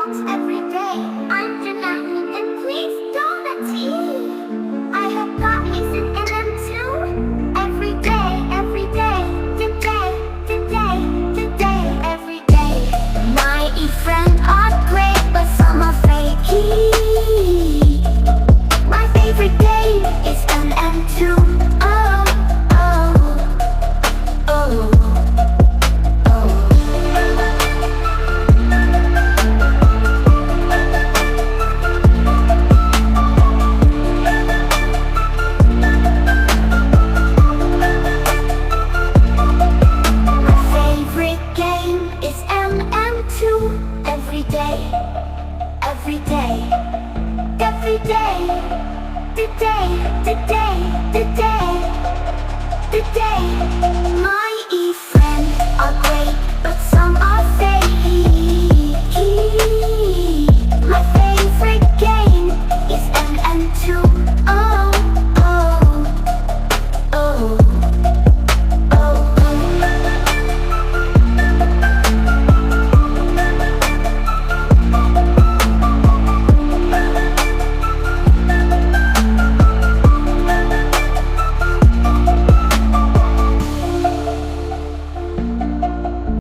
walks every day. I'm Janani, and please don't let me. I have got music in them too. Every day, today, every day. My friends are great, but some are fakey. My favorite game is MM2. Oh, oh, oh. Today, today, my